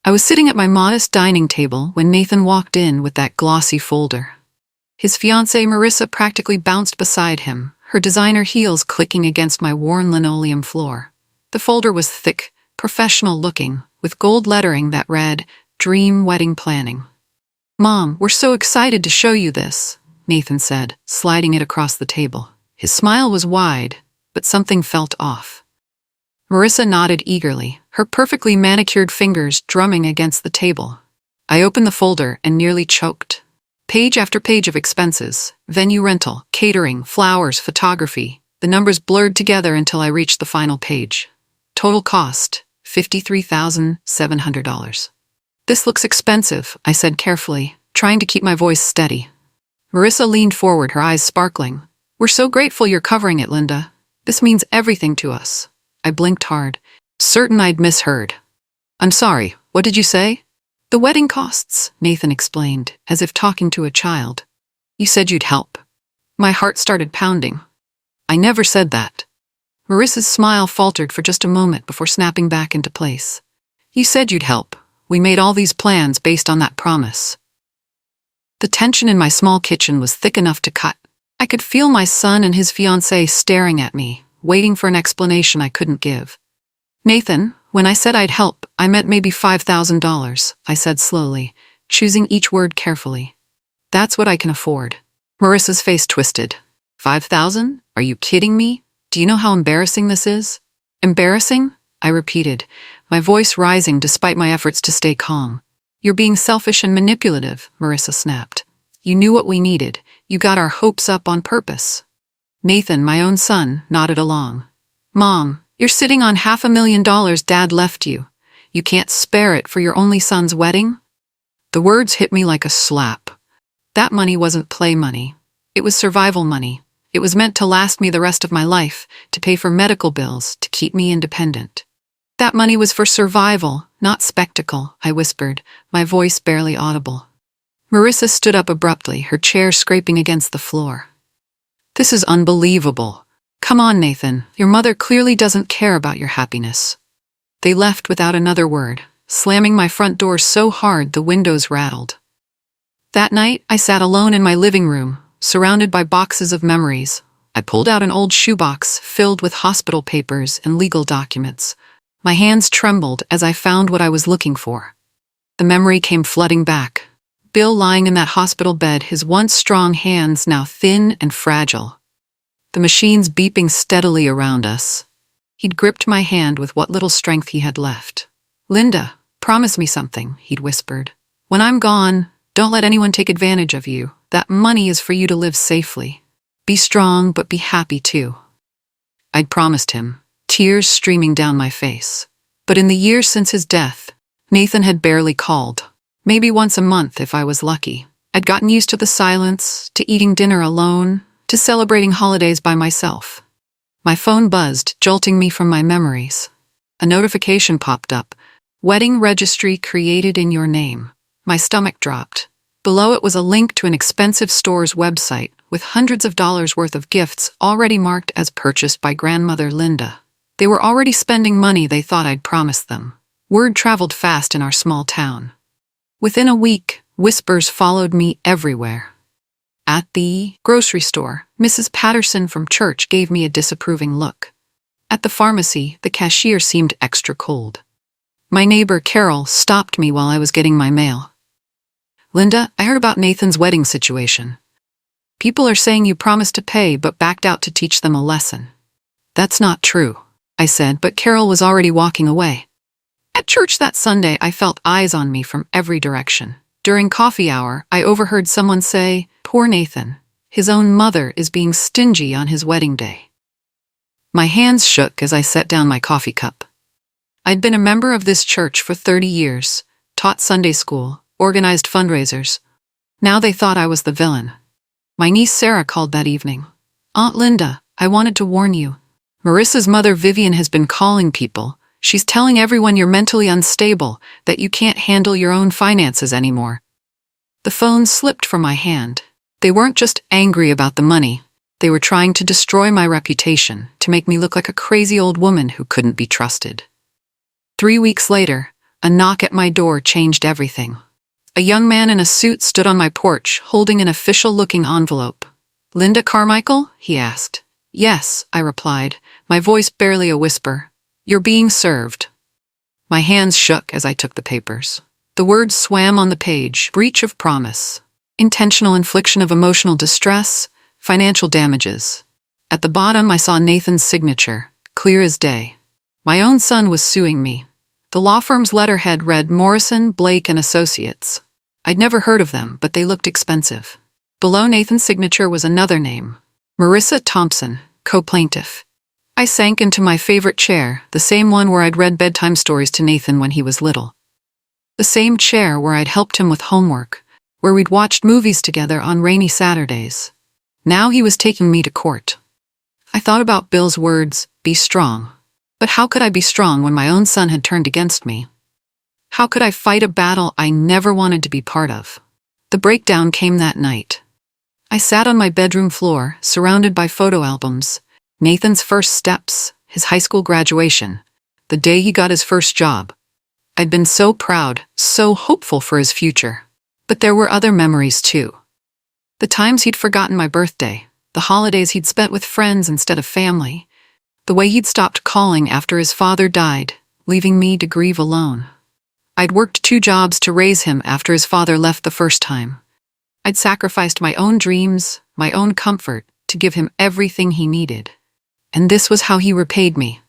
I was sitting at my modest dining table when Nathan walked in with that glossy folder. His fiancée Marissa practically bounced beside him, her designer heels clicking against my worn linoleum floor. The folder was thick, professional-looking, with gold lettering that read, "Dream Wedding Planning." "Mom, we're so excited to show you this," Nathan said, sliding it across the table. His smile was wide, but something felt off. Marissa nodded eagerly, her perfectly manicured fingers drumming against the table. I opened the folder and nearly choked. Page after page of expenses: venue rental, catering, flowers, photography. The numbers blurred together until I reached the final page. Total cost, $53,700. "This looks expensive," I said carefully, trying to keep my voice steady. Marissa leaned forward, her eyes sparkling. "We're so grateful you're covering it, Linda. This means everything to us." I blinked hard, certain I'd misheard. "I'm sorry, what did you say?" "The wedding costs," Nathan explained, as if talking to a child. "You said you'd help." My heart started pounding. "I never said that." Marissa's smile faltered for just a moment before snapping back into place. "You said you'd help. We made all these plans based on that promise." The tension in my small kitchen was thick enough to cut. I could feel my son and his fiancée staring at me, waiting for an explanation I couldn't give. "Nathan, when I said I'd help, I meant maybe $5,000, I said slowly, choosing each word carefully. "That's what I can afford." Marissa's face twisted. "5,000? Are you kidding me? Do you know how embarrassing this is?" "Embarrassing?" I repeated, my voice rising despite my efforts to stay calm. "You're being selfish and manipulative," Marissa snapped. "You knew what we needed. You got our hopes up on purpose." Nathan, my own son, nodded along. "Mom, you're sitting on $500,000 Dad left you. You can't spare it for your only son's wedding?" The words hit me like a slap. That money wasn't play money. It was survival money. It was meant to last me the rest of my life, to pay for medical bills, to keep me independent. "That money was for survival, not spectacle," I whispered, my voice barely audible. Marissa stood up abruptly, her chair scraping against the floor. "This is unbelievable. Come on, Nathan, your mother clearly doesn't care about your happiness." They left without another word, slamming my front door so hard the windows rattled. That night, I sat alone in my living room, surrounded by boxes of memories. I pulled out an old shoebox filled with hospital papers and legal documents. My hands trembled as I found what I was looking for. The memory came flooding back. Bill lying in that hospital bed, his once strong hands now thin and fragile. The machines beeping steadily around us. He'd gripped my hand with what little strength he had left. "Linda, promise me something," he'd whispered. "When I'm gone, don't let anyone take advantage of you. That money is for you to live safely. Be strong, but be happy too." I'd promised him, tears streaming down my face. But in the years since his death, Nathan had barely called. Maybe once a month if I was lucky. I'd gotten used to the silence, to eating dinner alone, to celebrating holidays by myself. My phone buzzed, jolting me from my memories. A notification popped up. "Wedding registry created in your name." My stomach dropped. Below it was a link to an expensive store's website with hundreds of dollars worth of gifts already marked as purchased by grandmother Linda. They were already spending money they thought I'd promised them. Word traveled fast in our small town. Within a week, whispers followed me everywhere. At the grocery store, Mrs. Patterson from church gave me a disapproving look. At the pharmacy, the cashier seemed extra cold. My neighbor, Carol, stopped me while I was getting my mail. "Linda, I heard about Nathan's wedding situation. People are saying you promised to pay but backed out to teach them a lesson." "That's not true," I said, but Carol was already walking away. At church that Sunday, I felt eyes on me from every direction. During coffee hour, I overheard someone say, "Poor Nathan. His own mother is being stingy on his wedding day." My hands shook as I set down my coffee cup. I'd been a member of this church for 30 years, taught Sunday school, organized fundraisers. Now they thought I was the villain. My niece Sarah called that evening. "Aunt Linda, I wanted to warn you. Marissa's mother Vivian has been calling people. She's telling everyone you're mentally unstable, that you can't handle your own finances anymore." The phone slipped from my hand. They weren't just angry about the money. They were trying to destroy my reputation, to make me look like a crazy old woman who couldn't be trusted. 3 weeks later, A knock at my door changed everything. A young man in a suit stood on my porch, holding an official-looking envelope. "Linda Carmichael?" he asked. "Yes," I replied, my voice barely a whisper. "You're being served." My hands shook as I took the papers. The words swam on the page: breach of promise, intentional infliction of emotional distress, financial damages. At the bottom I saw Nathan's signature, clear as day. My own son was suing me. The law firm's letterhead read Morrison, Blake and Associates. I'd never heard of them, but they looked expensive. Below Nathan's signature was another name, Marissa Thompson, co-plaintiff. I sank into my favorite chair, the same one where I'd read bedtime stories to Nathan when he was little. The same chair where I'd helped him with homework, where we'd watched movies together on rainy Saturdays. Now he was taking me to court. I thought about Bill's words, "Be strong." But how could I be strong when my own son had turned against me? How could I fight a battle I never wanted to be part of? The breakdown came that night. I sat on my bedroom floor, surrounded by photo albums. Nathan's first steps, his high school graduation, the day he got his first job. I'd been so proud, so hopeful for his future. But there were other memories too. The times he'd forgotten my birthday, the holidays he'd spent with friends instead of family, the way he'd stopped calling after his father died, leaving me to grieve alone. I'd worked 2 jobs to raise him after his father left the first time. I'd sacrificed my own dreams, my own comfort, to give him everything he needed. And this was how he repaid me.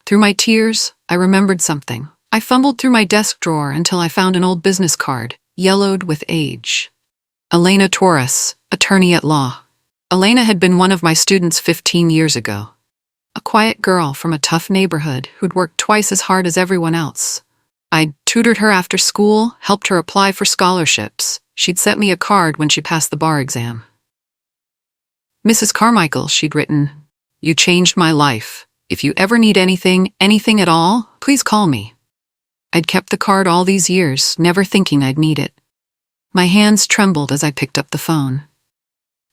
Through my tears, I remembered something. I fumbled through my desk drawer until I found an old business card, yellowed with age. Elena Torres, attorney at law. Elena had been one of my students 15 years ago. A quiet girl from a tough neighborhood who'd worked twice as hard as everyone else. I'd tutored her after school, helped her apply for scholarships. She'd sent me a card when she passed the bar exam. "Mrs. Carmichael," she'd written, "you changed my life. If you ever need anything, anything at all, please call me." I'd kept the card all these years, never thinking I'd need it. My hands trembled as I picked up the phone.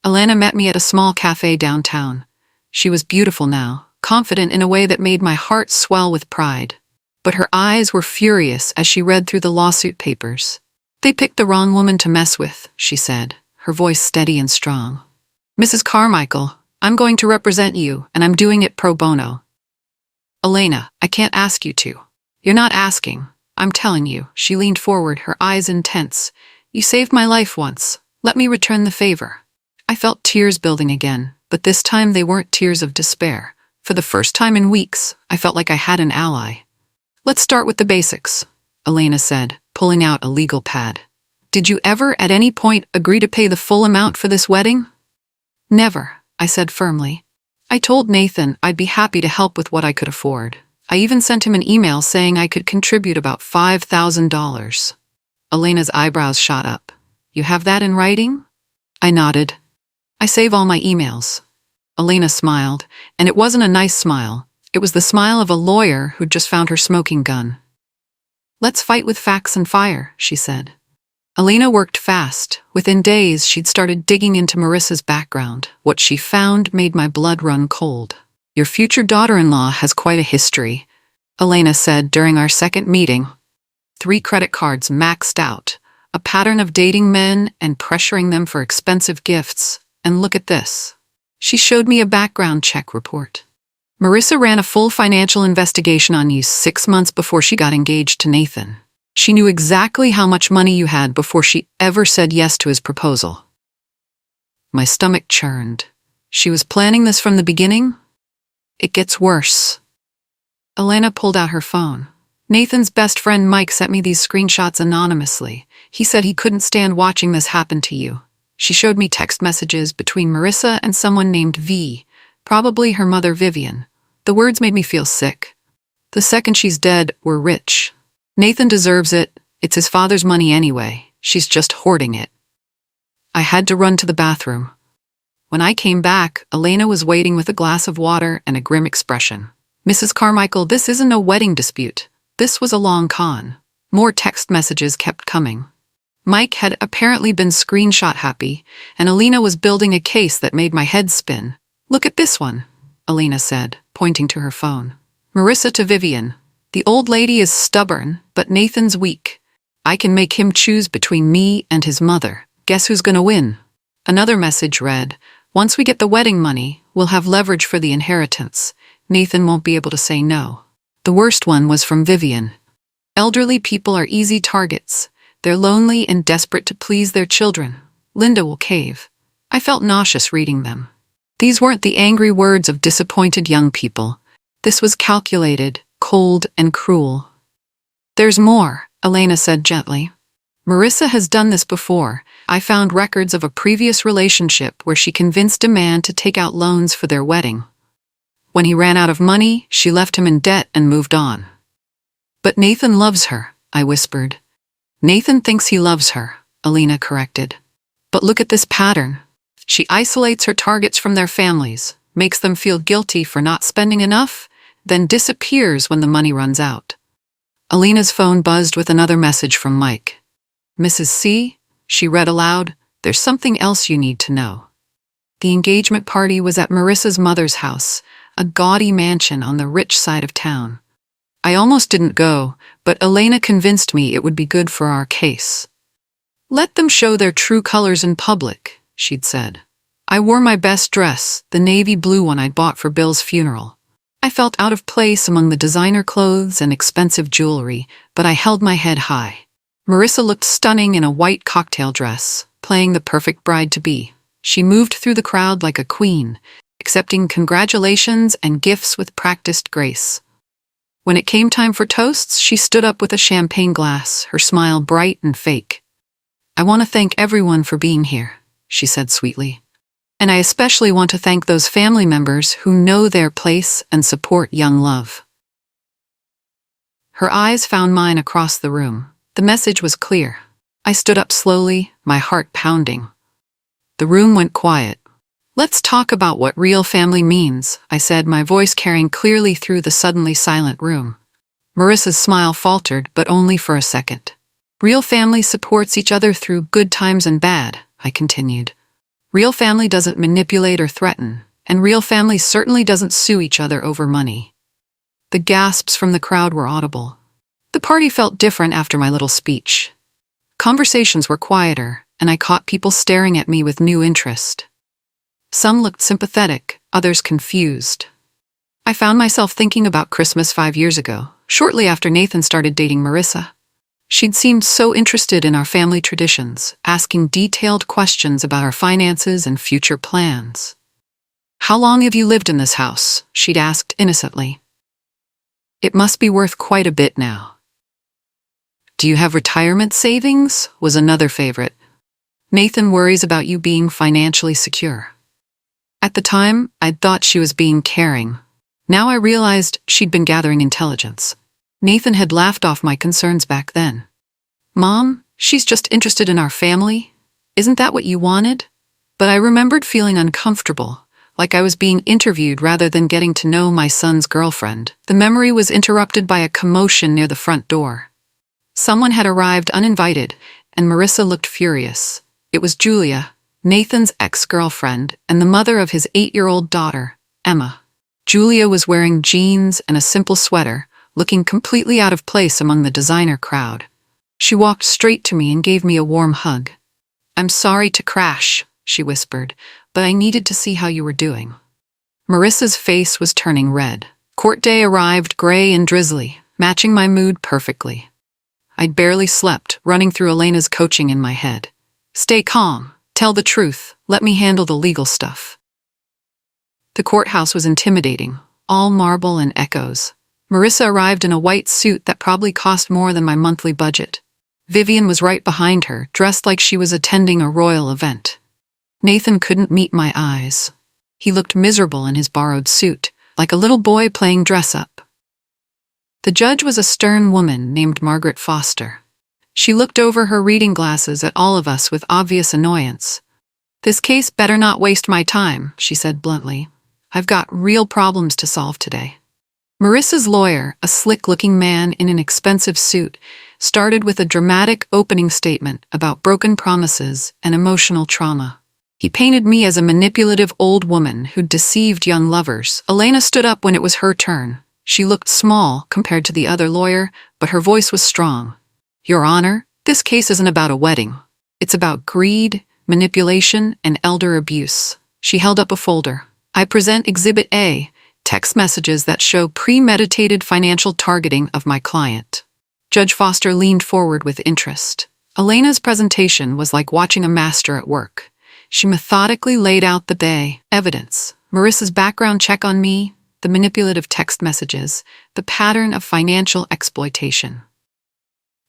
Elena met me at a small cafe downtown. She was beautiful now, confident in a way that made my heart swell with pride. But her eyes were furious as she read through the lawsuit papers. "They picked the wrong woman to mess with," she said, her voice steady and strong. "Mrs. Carmichael, I'm going to represent you, and I'm doing it pro bono." "Elena, I can't ask you to." "You're not asking. I'm telling you." She leaned forward, her eyes intense. "You saved my life once. Let me return the favor." I felt tears building again, but this time they weren't tears of despair. For the first time in weeks, I felt like I had an ally. "Let's start with the basics," Elena said, pulling out a legal pad. "Did you ever at any point agree to pay the full amount for this wedding?" "Never," I said firmly. "I told Nathan I'd be happy to help with what I could afford. I even sent him an email saying I could contribute about $5,000. Elena's eyebrows shot up. "You have that in writing?" I nodded. "I save all my emails." Elena smiled, and it wasn't a nice smile. It was the smile of a lawyer who'd just found her smoking gun. "Let's fight with facts and fire," she said. Elena worked fast. Within days, she'd started digging into Marissa's background. What she found made my blood run cold. "Your future daughter-in-law has quite a history," Elena said during our second meeting. 3 credit cards maxed out, a pattern of dating men and pressuring them for expensive gifts. And look at this. She showed me a background check report. "Marissa ran a full financial investigation on you 6 months before she got engaged to Nathan. She knew exactly how much money you had before she ever said yes to his proposal." My stomach churned. She was planning this from the beginning? It gets worse. Elena pulled out her phone. "Nathan's best friend Mike sent me these screenshots anonymously. He said he couldn't stand watching this happen to you." She showed me text messages between Marissa and someone named V, probably her mother Vivian. The words made me feel sick. "The second she's dead, we're rich. Nathan deserves it. It's his father's money anyway. She's just hoarding it." I had to run to the bathroom. When I came back, Elena was waiting with a glass of water and a grim expression. "Mrs. Carmichael, this isn't a wedding dispute. This was a long con." More text messages kept coming. Mike had apparently been screenshot happy, and Elena was building a case that made my head spin. "Look at this one," Elena said, pointing to her phone. "Marissa to Vivian. The old lady is stubborn, but Nathan's weak. I can make him choose between me and his mother. Guess who's gonna win? Another message read, once we get the wedding money, we'll have leverage for the inheritance. Nathan won't be able to say no. The worst one was from Vivian. Elderly people are easy targets. They're lonely and desperate to please their children. Linda will cave. I felt nauseous reading them. These weren't the angry words of disappointed young people. This was calculated, cold, and cruel. There's more, Elena said gently. Marissa has done this before. I found records of a previous relationship where she convinced a man to take out loans for their wedding. When he ran out of money, she left him in debt and moved on. But Nathan loves her, I whispered. Nathan thinks he loves her, Elena corrected. But look at this pattern. She isolates her targets from their families, makes them feel guilty for not spending enough, then disappears when the money runs out. Elena's phone buzzed with another message from Mike. Mrs. C, she read aloud, there's something else you need to know. The engagement party was at Marissa's mother's house, a gaudy mansion on the rich side of town. I almost didn't go, but Elena convinced me it would be good for our case. Let them show their true colors in public, she'd said. I wore my best dress, the navy blue one I'd bought for Bill's funeral. I felt out of place among the designer clothes and expensive jewelry, but I held my head high. Marissa looked stunning in a white cocktail dress, playing the perfect bride-to-be. She moved through the crowd like a queen, accepting congratulations and gifts with practiced grace. When it came time for toasts, she stood up with a champagne glass, her smile bright and fake. I want to thank everyone for being here, she said sweetly. And I especially want to thank those family members who know their place and support young love. Her eyes found mine across the room. The message was clear. I stood up slowly, my heart pounding. The room went quiet. Let's talk about what real family means, I said, my voice carrying clearly through the suddenly silent room. Marissa's smile faltered, but only for a second. Real family supports each other through good times and bad, I continued. Real family doesn't manipulate or threaten, and real family certainly doesn't sue each other over money. The gasps from the crowd were audible. The party felt different after my little speech. Conversations were quieter, and I caught people staring at me with new interest. Some looked sympathetic, others confused. I found myself thinking about Christmas 5 years ago, shortly after Nathan started dating Marissa. She'd seemed so interested in our family traditions, asking detailed questions about our finances and future plans. How long have you lived in this house? She'd asked innocently. It must be worth quite a bit now. Do you have retirement savings? Was another favorite. Nathan worries about you being financially secure. At the time, I'd thought she was being caring. Now I realized she'd been gathering intelligence. Nathan had laughed off my concerns back then. Mom, she's just interested in our family. Isn't that what you wanted? But I remembered feeling uncomfortable, like I was being interviewed rather than getting to know my son's girlfriend. The memory was interrupted by a commotion near the front door. Someone had arrived uninvited, and Marissa looked furious. It was Julia, Nathan's ex-girlfriend, and the mother of his 8-year-old daughter, Emma. Julia was wearing jeans and a simple sweater, looking completely out of place among the designer crowd. She walked straight to me and gave me a warm hug. I'm sorry to crash, she whispered, but I needed to see how you were doing. Marissa's face was turning red. Court day arrived gray and drizzly, matching my mood perfectly. I'd barely slept, running through Elena's coaching in my head. Stay calm, tell the truth, let me handle the legal stuff. The courthouse was intimidating, all marble and echoes. Marissa arrived in a white suit that probably cost more than my monthly budget. Vivian was right behind her, dressed like she was attending a royal event. Nathan couldn't meet my eyes. He looked miserable in his borrowed suit, like a little boy playing dress-up. The judge was a stern woman named Margaret Foster. She looked over her reading glasses at all of us with obvious annoyance. This case better not waste my time, she said bluntly. I've got real problems to solve today. Marissa's lawyer, a slick-looking man in an expensive suit, started with a dramatic opening statement about broken promises and emotional trauma. He painted me as a manipulative old woman who'd deceived young lovers. Elena stood up when it was her turn. She looked small compared to the other lawyer, but her voice was strong. Your Honor, this case isn't about a wedding. It's about greed, manipulation, and elder abuse. She held up a folder. I present Exhibit A, text messages that show premeditated financial targeting of my client. Judge Foster leaned forward with interest. Elena's presentation was like watching a master at work. She methodically laid out the day, evidence, Marissa's background check on me, the manipulative text messages, the pattern of financial exploitation.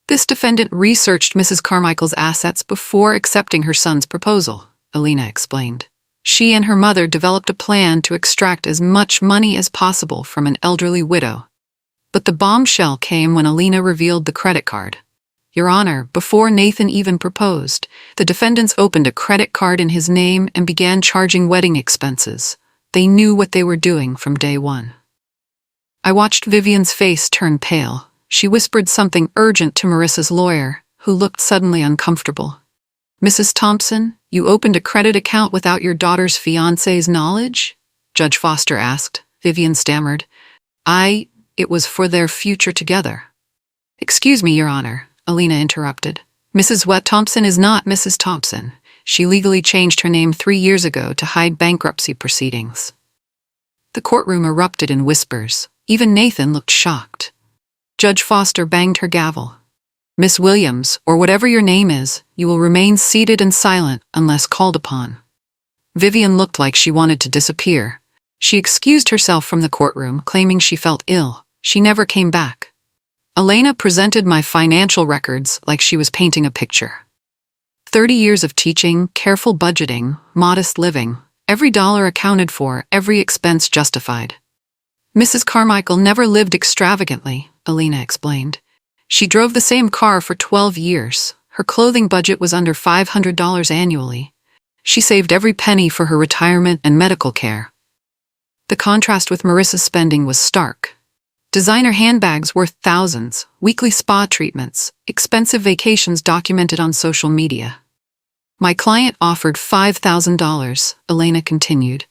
This defendant researched Mrs. Carmichael's assets before accepting her son's proposal, Elena explained. She and her mother developed a plan to extract as much money as possible from an elderly widow. But the bombshell came when Elena revealed the credit card. Your Honor, before Nathan even proposed, the defendants opened a credit card in his name and began charging wedding expenses. They knew what they were doing from day one. I watched Vivian's face turn pale. She whispered something urgent to Marissa's lawyer, who looked suddenly uncomfortable. Mrs. Thompson, you opened a credit account without your daughter's fiancé's knowledge? Judge Foster asked. Vivian stammered. It was for their future together. Excuse me, Your Honor, Elena interrupted. Mrs. Wet Thompson is not Mrs. Thompson. She legally changed her name 3 years ago to hide bankruptcy proceedings. The courtroom erupted in whispers. Even Nathan looked shocked. Judge Foster banged her gavel. Miss Williams, or whatever your name is, you will remain seated and silent unless called upon. Vivian looked like she wanted to disappear. She excused herself from the courtroom, claiming she felt ill. She never came back. Elena presented my financial records like she was painting a picture. 30 years of teaching, careful budgeting, modest living, every dollar accounted for, every expense justified. Mrs. Carmichael never lived extravagantly, Elena explained. She drove the same car for 12 years. Her clothing budget was under $500 annually. She saved every penny for her retirement and medical care. The contrast with Marissa's spending was stark. Designer handbags worth thousands, weekly spa treatments, expensive vacations documented on social media. My client offered $5,000, Elena continued.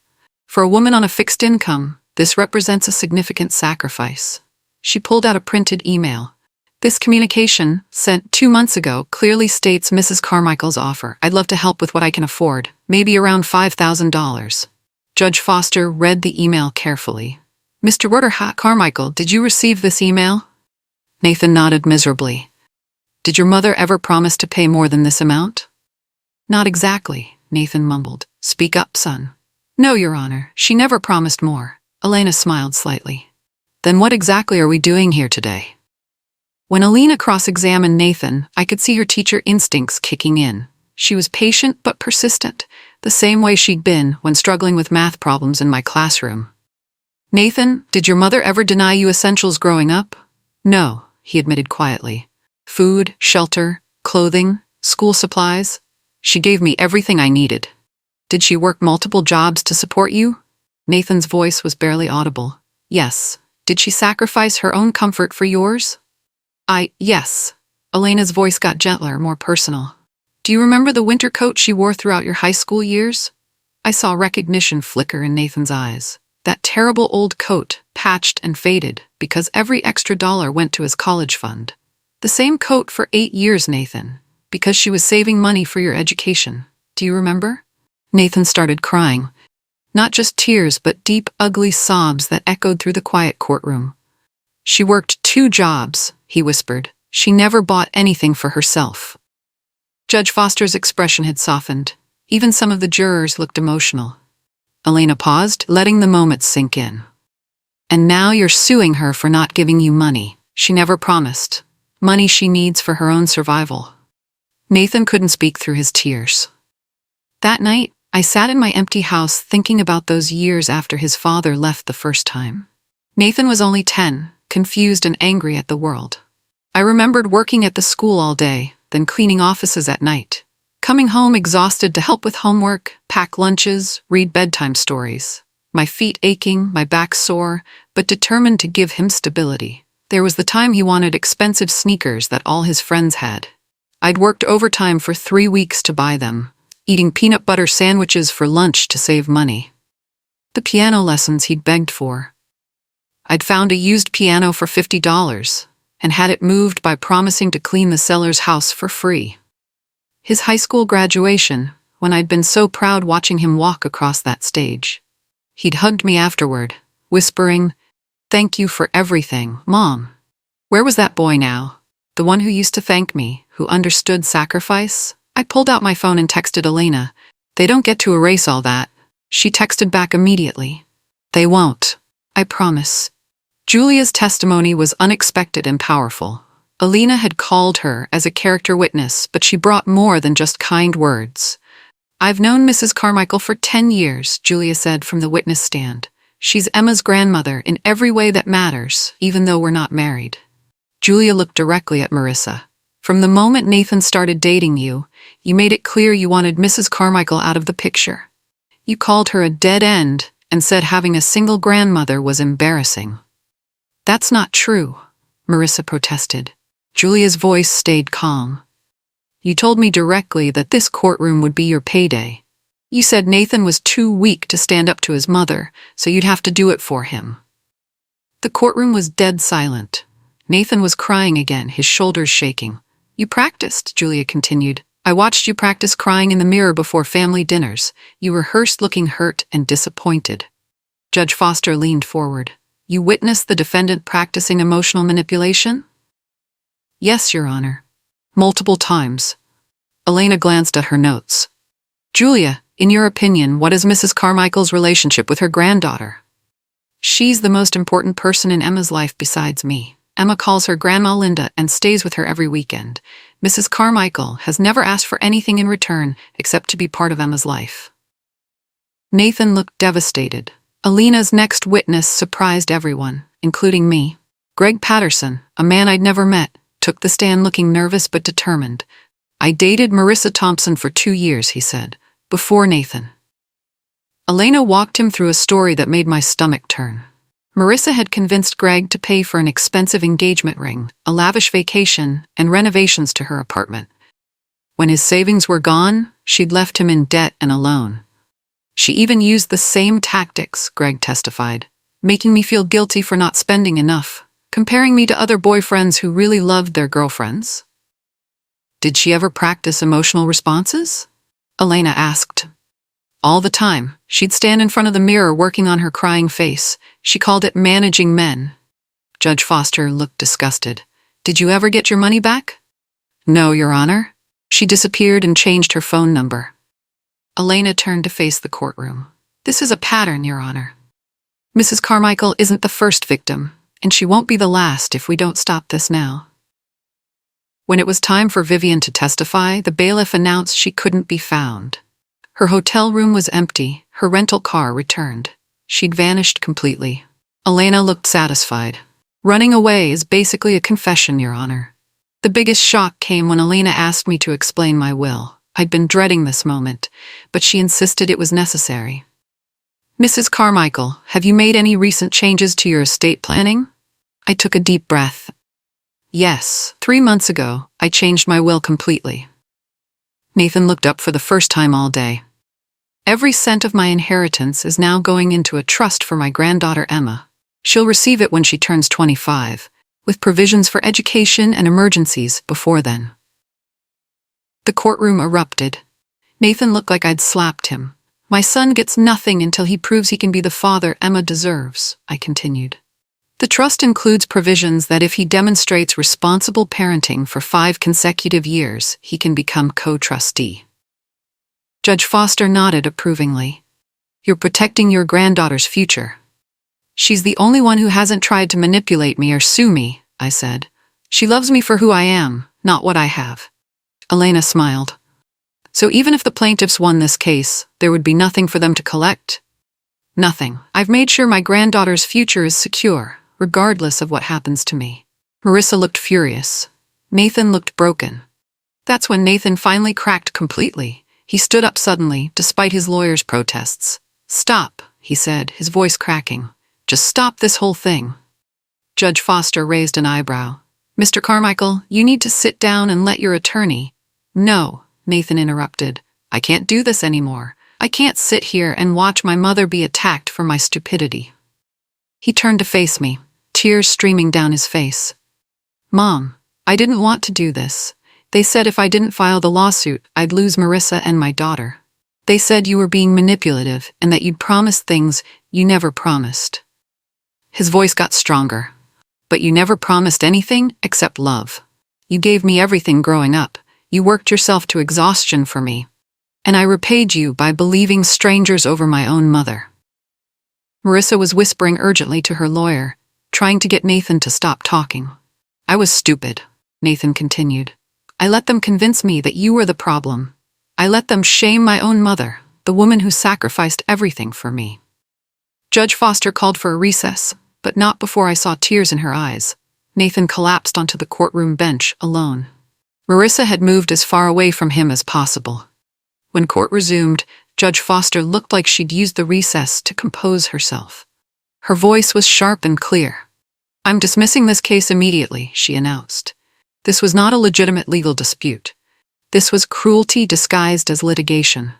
For a woman on a fixed income, this represents a significant sacrifice. She pulled out a printed email. This communication, sent 2 months ago, clearly states Mrs. Carmichael's offer. I'd love to help with what I can afford, maybe around $5,000. Judge Foster read the email carefully. Mr. Carmichael, did you receive this email? Nathan nodded miserably. Did your mother ever promise to pay more than this amount? Not exactly, Nathan mumbled. Speak up, son. No, Your Honor, she never promised more. Elena smiled slightly. Then what exactly are we doing here today? When Elena cross-examined Nathan, I could see her teacher instincts kicking in. She was patient but persistent, the same way she'd been when struggling with math problems in my classroom. Nathan, did your mother ever deny you essentials growing up? No, he admitted quietly. Food, shelter, clothing, school supplies. She gave me everything I needed. Did she work multiple jobs to support you? Nathan's voice was barely audible. Yes. Did she sacrifice her own comfort for yours? Yes. Elena's voice got gentler, more personal. Do you remember the winter coat she wore throughout your high school years? I saw recognition flicker in Nathan's eyes. That terrible old coat, patched and faded, because every extra dollar went to his college fund. The same coat for 8 years, Nathan, because she was saving money for your education. Do you remember? Nathan started crying. Not just tears, but deep, ugly sobs that echoed through the quiet courtroom. She worked 2 jobs, he whispered. She never bought anything for herself. Judge Foster's expression had softened. Even some of the jurors looked emotional. Elena paused, letting the moment sink in. And now you're suing her for not giving you money. She never promised. Money she needs for her own survival. Nathan couldn't speak through his tears. That night, I sat in my empty house thinking about those years after his father left the first time. Nathan was only 10, confused and angry at the world. I remembered working at the school all day, then cleaning offices at night. Coming home exhausted to help with homework, pack lunches, read bedtime stories. My feet aching, my back sore, but determined to give him stability. There was the time he wanted expensive sneakers that all his friends had. I'd worked overtime for 3 weeks to buy them, eating peanut butter sandwiches for lunch to save money. The piano lessons he'd begged for. I'd found a used piano for $50 and had it moved by promising to clean the seller's house for free. His high school graduation, when I'd been so proud watching him walk across that stage. He'd hugged me afterward, whispering, "Thank you for everything, Mom." Where was that boy now? The one who used to thank me, who understood sacrifice? I pulled out my phone and texted Elena. "They don't get to erase all that." She texted back immediately. "They won't. I promise." Julia's testimony was unexpected and powerful. Elena had called her as a character witness, but she brought more than just kind words. "I've known Mrs. Carmichael for 10 years, Julia said from the witness stand. "She's Emma's grandmother in every way that matters, even though we're not married." Julia looked directly at Marissa. "From the moment Nathan started dating you, you made it clear you wanted Mrs. Carmichael out of the picture. You called her a dead end and said having a single grandmother was embarrassing." "That's not true," Marissa protested. Julia's voice stayed calm. "You told me directly that this courtroom would be your payday. You said Nathan was too weak to stand up to his mother, so you'd have to do it for him." The courtroom was dead silent. Nathan was crying again, his shoulders shaking. "You practiced," Julia continued. "I watched you practice crying in the mirror before family dinners. You rehearsed looking hurt and disappointed." Judge Foster leaned forward. "You witnessed the defendant practicing emotional manipulation?" "Yes, Your Honor. Multiple times." Elena glanced at her notes. "Julia, in your opinion, what is Mrs. Carmichael's relationship with her granddaughter?" "She's the most important person in Emma's life besides me. Emma calls her Grandma Linda and stays with her every weekend. Mrs. Carmichael has never asked for anything in return except to be part of Emma's life." Nathan looked devastated. Elena's next witness surprised everyone, including me. Greg Patterson, a man I'd never met, took the stand looking nervous but determined. "I dated Marissa Thompson for 2 years," he said, "before Nathan." Elena walked him through a story that made my stomach turn. Marissa had convinced Greg to pay for an expensive engagement ring, a lavish vacation, and renovations to her apartment. When his savings were gone, she'd left him in debt and alone. "She even used the same tactics," Greg testified, "making me feel guilty for not spending enough, comparing me to other boyfriends who really loved their girlfriends." "Did she ever practice emotional responses?" Elena asked. "All the time. She'd stand in front of the mirror working on her crying face. She called it managing men." Judge Foster looked disgusted. "Did you ever get your money back?" "No, Your Honor. She disappeared and changed her phone number." Elena turned to face the courtroom. "This is a pattern, Your Honor. Mrs. Carmichael isn't the first victim, and she won't be the last if we don't stop this now." When it was time for Vivian to testify, the bailiff announced she couldn't be found. Her hotel room was empty, her rental car returned. She'd vanished completely. Elena looked satisfied. "Running away is basically a confession, Your Honor." The biggest shock came when Elena asked me to explain my will. I'd been dreading this moment, but she insisted it was necessary. "Mrs. Carmichael, have you made any recent changes to your estate planning?" I took a deep breath. "Yes, 3 months ago, I changed my will completely." Nathan looked up for the first time all day. "Every cent of my inheritance is now going into a trust for my granddaughter Emma. She'll receive it when she turns 25, with provisions for education and emergencies before then." The courtroom erupted. Nathan looked like I'd slapped him. "My son gets nothing until he proves he can be the father Emma deserves," I continued. "The trust includes provisions that if he demonstrates responsible parenting for 5 consecutive years, he can become co-trustee." Judge Foster nodded approvingly. "You're protecting your granddaughter's future." "She's the only one who hasn't tried to manipulate me or sue me," I said. "She loves me for who I am, not what I have." Elena smiled. "So even if the plaintiffs won this case, there would be nothing for them to collect?" "Nothing. I've made sure my granddaughter's future is secure, regardless of what happens to me." Marissa looked furious. Nathan looked broken. That's when Nathan finally cracked completely. He stood up suddenly, despite his lawyer's protests. "Stop," he said, his voice cracking. "Just stop this whole thing." Judge Foster raised an eyebrow. "Mr. Carmichael, you need to sit down and let your attorney—" "No," Nathan interrupted. "I can't do this anymore. I can't sit here and watch my mother be attacked for my stupidity." He turned to face me, tears streaming down his face. Mom, I didn't want to do this. They said if I didn't file the lawsuit, I'd lose Marissa and my daughter. They said you were being manipulative and that you'd promised things you never promised. His voice got stronger. But you never promised anything except love. You gave me everything growing up. You worked yourself to exhaustion for me. And I repaid you by believing strangers over my own mother. Marissa was whispering urgently to her lawyer, trying to get Nathan to stop talking. I was stupid, Nathan continued. I let them convince me that you were the problem. I let them shame my own mother, the woman who sacrificed everything for me. Judge Foster called for a recess, but not before I saw tears in her eyes. Nathan collapsed onto the courtroom bench, alone. Marissa had moved as far away from him as possible. When court resumed, Judge Foster looked like she'd used the recess to compose herself. Her voice was sharp and clear. I'm dismissing this case immediately, she announced. This was not a legitimate legal dispute. This was cruelty disguised as litigation.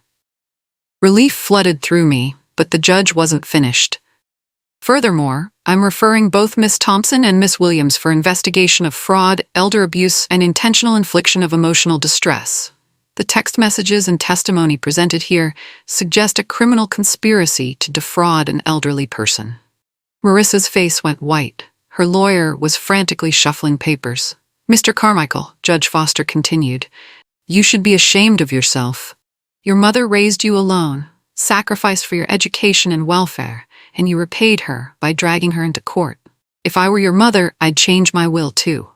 Relief flooded through me, but the judge wasn't finished. Furthermore, I'm referring both Miss Thompson and Miss Williams for investigation of fraud, elder abuse, and intentional infliction of emotional distress. The text messages and testimony presented here suggest a criminal conspiracy to defraud an elderly person. Marissa's face went white. Her lawyer was frantically shuffling papers. Mr. Carmichael, Judge Foster continued, you should be ashamed of yourself. Your mother raised you alone, sacrificed for your education and welfare, and you repaid her by dragging her into court. If I were your mother, I'd change my will too.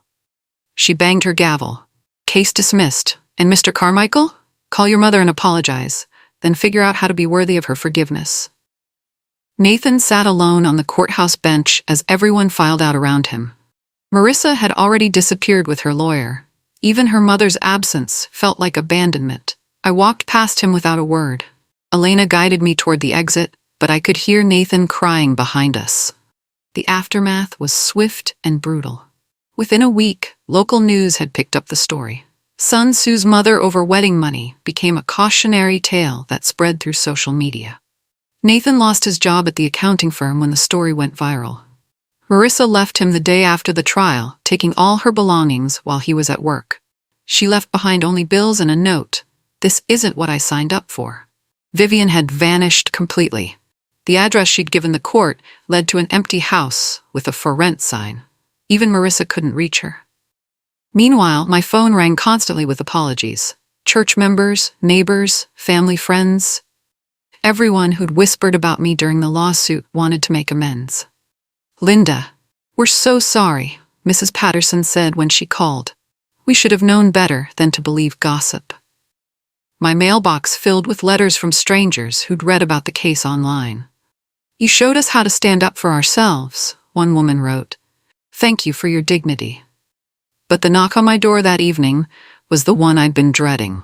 She banged her gavel. Case dismissed. And Mr. Carmichael? Call your mother and apologize, then figure out how to be worthy of her forgiveness. Nathan sat alone on the courthouse bench as everyone filed out around him. Marissa had already disappeared with her lawyer. Even her mother's absence felt like abandonment. I walked past him without a word. Elena guided me toward the exit, but I could hear Nathan crying behind us. The aftermath was swift and brutal. Within a week, local news had picked up the story. Sun Tzu's mother over wedding money became a cautionary tale that spread through social media. Nathan lost his job at the accounting firm when the story went viral. Marissa left him the day after the trial, taking all her belongings while he was at work. She left behind only bills and a note. This isn't what I signed up for. Vivian had vanished completely. The address she'd given the court led to an empty house with a for rent sign. Even Marissa couldn't reach her. Meanwhile, my phone rang constantly with apologies. Church members, neighbors, family friends. Everyone who'd whispered about me during the lawsuit wanted to make amends. Linda, we're so sorry, Mrs. Patterson said when she called. We should have known better than to believe gossip. My mailbox filled with letters from strangers who'd read about the case online. You showed us how to stand up for ourselves, one woman wrote. Thank you for your dignity. But the knock on my door that evening was the one I'd been dreading.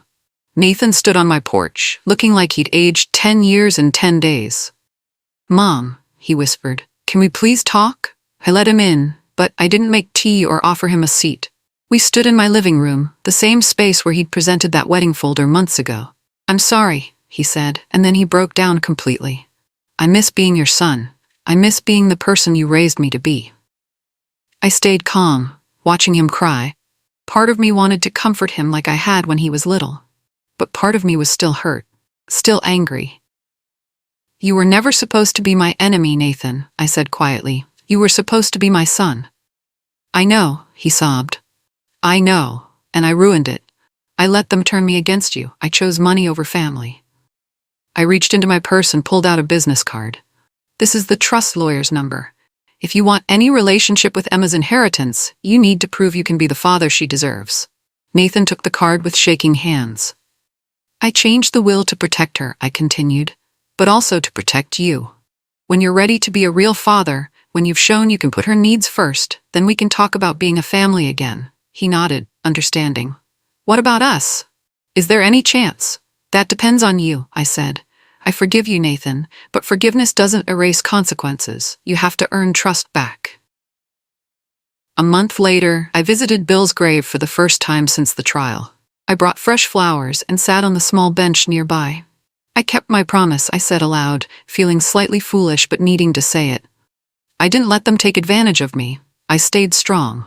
Nathan stood on my porch, looking like he'd aged 10 years and 10 days. Mom, he whispered, can we please talk? I let him in, but I didn't make tea or offer him a seat. We stood in my living room, the same space where he'd presented that wedding folder months ago. I'm sorry, he said, and then he broke down completely. I miss being your son. I miss being the person you raised me to be. I stayed calm, watching him cry. Part of me wanted to comfort him like I had when he was little. But part of me was still hurt, still angry. You were never supposed to be my enemy, Nathan, I said quietly. You were supposed to be my son. I know, he sobbed. I know, and I ruined it. I let them turn me against you. I chose money over family. I reached into my purse and pulled out a business card. This is the trust lawyer's number. If you want any relationship with Emma's inheritance, you need to prove you can be the father she deserves. Nathan took the card with shaking hands. I changed the will to protect her, I continued, but also to protect you. When you're ready to be a real father, when you've shown you can put her needs first, then we can talk about being a family again. He nodded, understanding. What about us? Is there any chance? That depends on you, I said. I forgive you, Nathan, but forgiveness doesn't erase consequences. You have to earn trust back. A month later, I visited Bill's grave for the first time since the trial. I brought fresh flowers and sat on the small bench nearby. I kept my promise, I said aloud, feeling slightly foolish but needing to say it. I didn't let them take advantage of me. I stayed strong.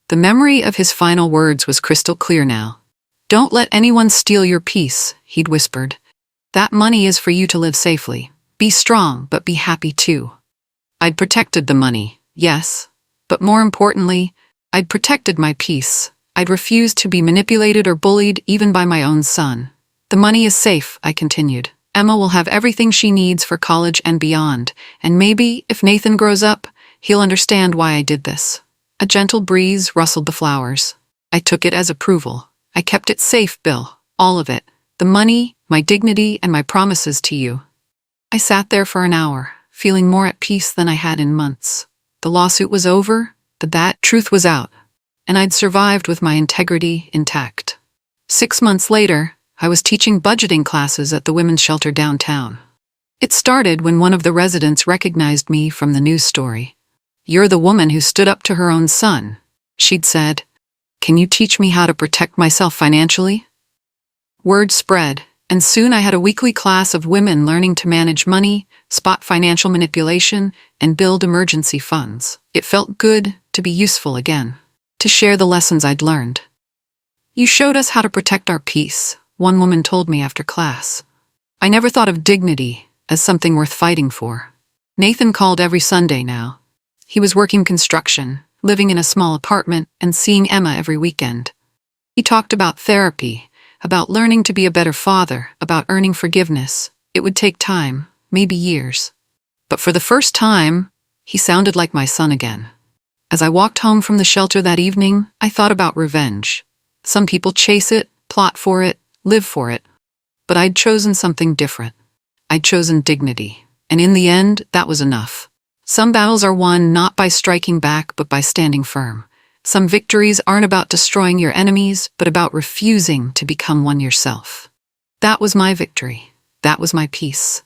The memory of his final words was crystal clear now. "Don't let anyone steal your peace," he'd whispered. "That money is for you to live safely. Be strong, but be happy too." I'd protected the money, yes, but more importantly, I'd protected my peace. I'd refused to be manipulated or bullied even by my own son. "The money is safe," I continued. "Emma will have everything she needs for college and beyond, and maybe, if Nathan grows up, he'll understand why I did this." A gentle breeze rustled the flowers. I took it as approval. "I kept it safe, Bill. All of it. The money, my dignity, and my promises to you." I sat there for an hour, feeling more at peace than I had in months. The lawsuit was over, that truth was out, and I'd survived with my integrity intact. 6 months later, I was teaching budgeting classes at the women's shelter downtown. It started when one of the residents recognized me from the news story. "You're the woman who stood up to her own son," she'd said. "Can you teach me how to protect myself financially?" Word spread, and soon I had a weekly class of women learning to manage money, spot financial manipulation, and build emergency funds. It felt good to be useful again, to share the lessons I'd learned. "You showed us how to protect our peace," one woman told me after class. I never thought of dignity as something worth fighting for. Nathan called every Sunday now. He was working construction, living in a small apartment, and seeing Emma every weekend. He talked about therapy, about learning to be a better father, about earning forgiveness. It would take time, maybe years. But for the first time, he sounded like my son again. As I walked home from the shelter that evening, I thought about revenge. Some people chase it, plot for it, live for it. But I'd chosen something different. I'd chosen dignity. And in the end, that was enough. Some battles are won not by striking back, but by standing firm. Some victories aren't about destroying your enemies, but about refusing to become one yourself. That was my victory. That was my peace.